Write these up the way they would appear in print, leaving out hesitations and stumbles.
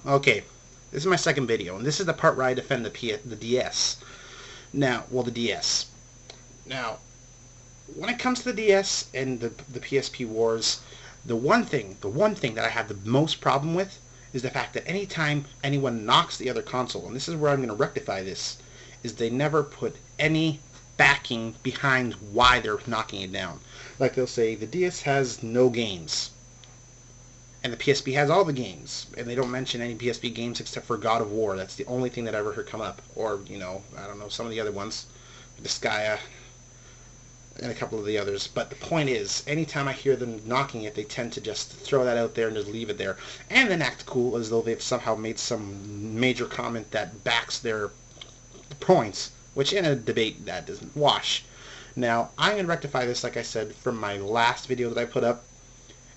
Okay, this is my second video, and this is the part where I defend the DS. Now, well, the DS. Now, when it comes to the DS and the PSP wars, the one thing that I have the most problem with is the fact that anytime anyone knocks the other console, and this is where I'm going to rectify this, is they never put any backing behind why they're knocking it down. Like they'll say the DS has no games, and the PSP has all the games, and they don't mention any PSP games except for God of War. That's the only thing that I ever heard come up. Or, I don't know, some of the other ones, disgiea, and a couple of the others. But the point is, anytime I hear them knocking it, they tend to just throw that out there and just leave it there, and then act cool as though they've somehow made some major comment that backs their points, which in a debate that doesn't wash. Now, I'm going to rectify this, like I said, from my last video that I put up,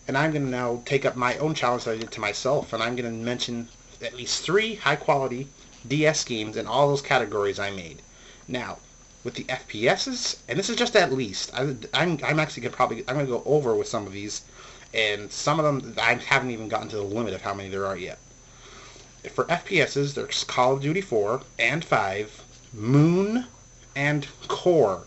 and I'm going to now take up my own challenge that I did to myself, and I'm going to mention at least 3 high-quality DS games in all those categories I made. Now, with the FPSs, and this is just at least, I'm actually going to go over with some of these, and some of them, I haven't even gotten to the limit of how many there are yet. For FPSs, there's Call of Duty 4 and 5, Moon, and Core.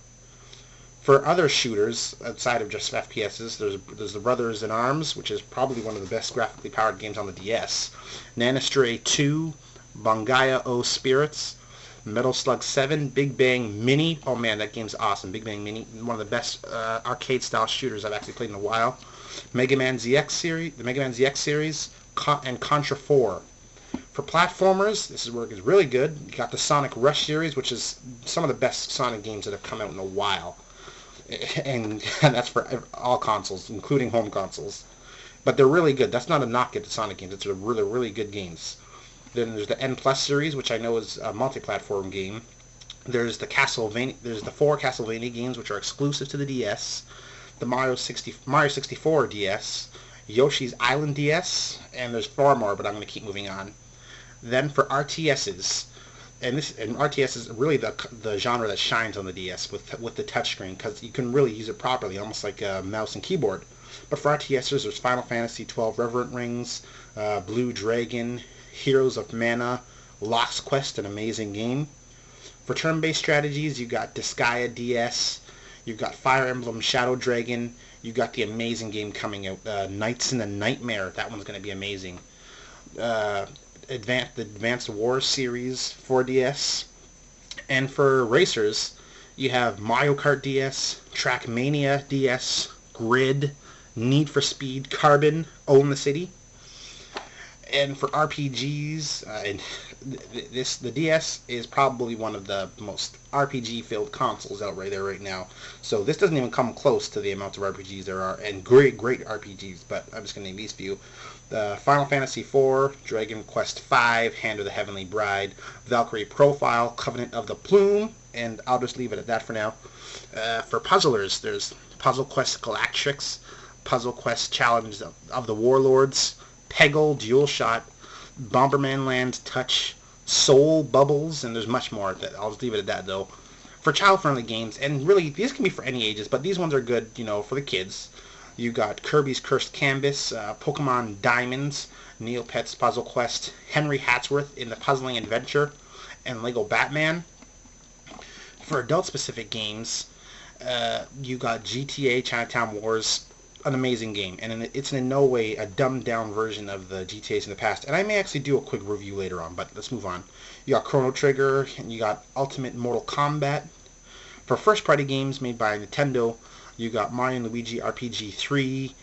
For other shooters, outside of just FPSs, there's the Brothers in Arms, which is probably one of the best graphically powered games on the DS, Nanostray 2, Bangai O Spirits, Metal Slug 7, Big Bang Mini. Oh man, that game's awesome. Big Bang Mini, one of the best arcade-style shooters I've actually played in a while. Megaman ZX series, the Megaman ZX series, and Contra 4. For platformers, this is where it gets really good. You got the Sonic Rush series, which is some of the best Sonic games that have come out in a while. And that's for all consoles, including home consoles. But they're really good. That's not a knock at the Sonic games. It's really, really good games. Then there's the N Plus series, which I know is a multi-platform game. There's the 4 Castlevania games, which are exclusive to the DS. The Mario 64 DS, Yoshi's Island DS, and there's 4 more, but I'm going to keep moving on. Then for RTSs, and RTS is really the genre that shines on the DS with the touchscreen, because you can really use it properly, almost like a mouse and keyboard. But for RTSers, there's Final Fantasy 12 Reverent Rings, Blue Dragon, Heroes of Mana, Lost Quest, an amazing game. For turn-based strategies, you got Disgaea DS, you've got Fire Emblem Shadow Dragon, you've got the amazing game coming out, Knights in the Nightmare. That one's going to be amazing. The Advanced Wars series for DS. And for racers, you have Mario Kart DS, Trackmania DS, Grid, Need for Speed, Carbon, Own the City. And for RPGs, the DS is probably one of the most RPG-filled consoles out right now. So this doesn't even come close to the amount of RPGs there are, and great RPGs, but I'm just going to name these few. Final Fantasy IV, Dragon Quest V, Hand of the Heavenly Bride, Valkyrie Profile, Covenant of the Plume, and I'll just leave it at that for now. For puzzlers, there's Puzzle Quest Galactrix, Puzzle Quest Challenge of the Warlords, Peggle, Dual Shot, Bomberman Land Touch, Soul Bubbles, and there's much more. I'll just leave it at that, though. For child-friendly games, and really, these can be for any ages, but these ones are good, for the kids. You got Kirby's Cursed Canvas, Pokemon Diamonds, Neopets Puzzle Quest, Henry Hatsworth in the Puzzling Adventure, and Lego Batman. For adult-specific games, you got GTA Chinatown Wars, an amazing game, and it's in no way a dumbed-down version of the GTAs in the past, and I may actually do a quick review later on, but let's move on. You got Chrono Trigger, and you got Ultimate Mortal Kombat. For first-party games made by Nintendo, you got Mario & Luigi RPG 3,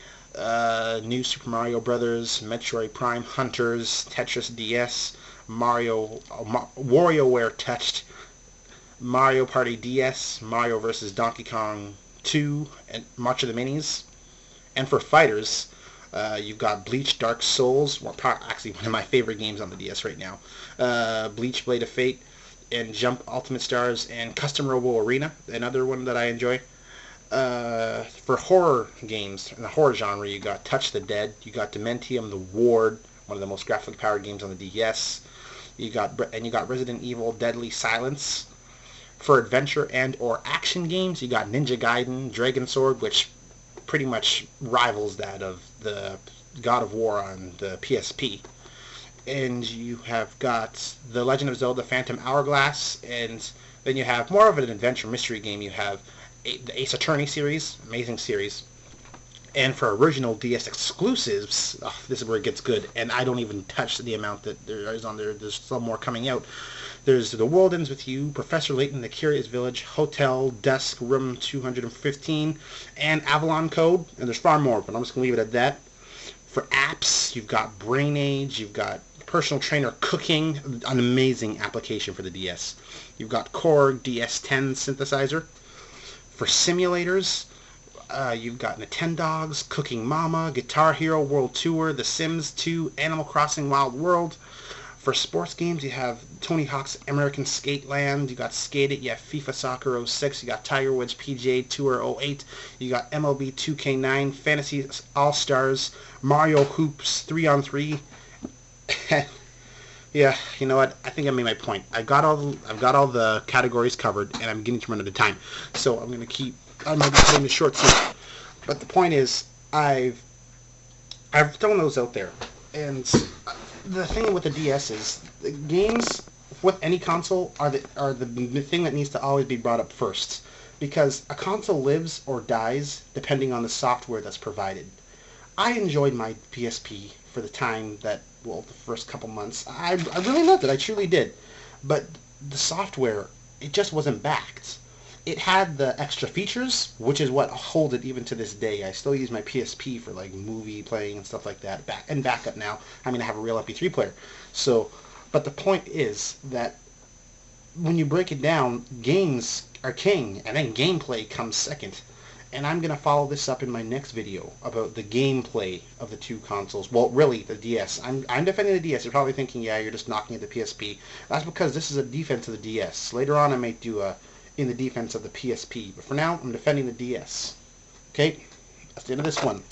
New Super Mario Bros., Metroid Prime Hunters, Tetris DS, WarioWare Touched, Mario Party DS, Mario vs. Donkey Kong 2, and much of the minis. And for fighters, you've got Bleach Dark Souls, actually one of my favorite games on the DS right now, Bleach Blade of Fate, and Jump Ultimate Stars, and Custom Robo Arena, another one that I enjoy. For horror games, in the horror genre, you got Touch the Dead, you got Dementium the Ward, one of the most graphically powered games on the DS, you got Resident Evil Deadly Silence. For adventure and or action games, you got Ninja Gaiden, Dragon Sword, which pretty much rivals that of the God of War on the PSP. and you have got The Legend of Zelda Phantom Hourglass, and then you have more of an adventure mystery game. You have the Ace Attorney series, amazing series. And for original DS exclusives, oh, this is where it gets good, and I don't even touch the amount that there is on there. There's some more coming out. There's The World Ends With You, Professor Layton, The Curious Village, Hotel, Dusk, Room 215, and Avalon Code, and there's far more, but I'm just going to leave it at that. For apps, you've got Brain Age, you've got Personal Trainer Cooking, an amazing application for the DS. You've got Korg DS10 synthesizer. For simulators, you've got Nintendogs, Cooking Mama, Guitar Hero World Tour, The Sims 2, Animal Crossing Wild World. For sports games, you have Tony Hawk's American Skate Land, you got Skate It, you have FIFA Soccer 06, you got Tiger Woods PGA Tour 08, you got MLB 2K9, Fantasy All-Stars, Mario Hoops 3-on-3. Yeah, you know what? I think I made my point. I've got all the categories covered, and I'm beginning to run out of time. So I'm going to keep. I'm going to be cutting this short soon. But the point is, I've thrown those out there, and the thing with the DS is the games with any console are the thing that needs to always be brought up first, because a console lives or dies depending on the software that's provided. I enjoyed my PSP for the time that, well, the first couple months. I really loved it. I truly did. But the software, it just wasn't backed. It had the extra features, which is what hold it even to this day. I still use my PSP for like movie playing and stuff like that. And backup now. I mean, I have a real MP3 player. So, but the point is that when you break it down, games are king, and then gameplay comes second. And I'm going to follow this up in my next video about the gameplay of the two consoles. Well, really, the DS. I'm defending the DS. You're probably thinking, yeah, you're just knocking at the PSP. That's because this is a defense of the DS. Later on, I may do a in the defense of the PSP. But for now, I'm defending the DS. Okay? That's the end of this one.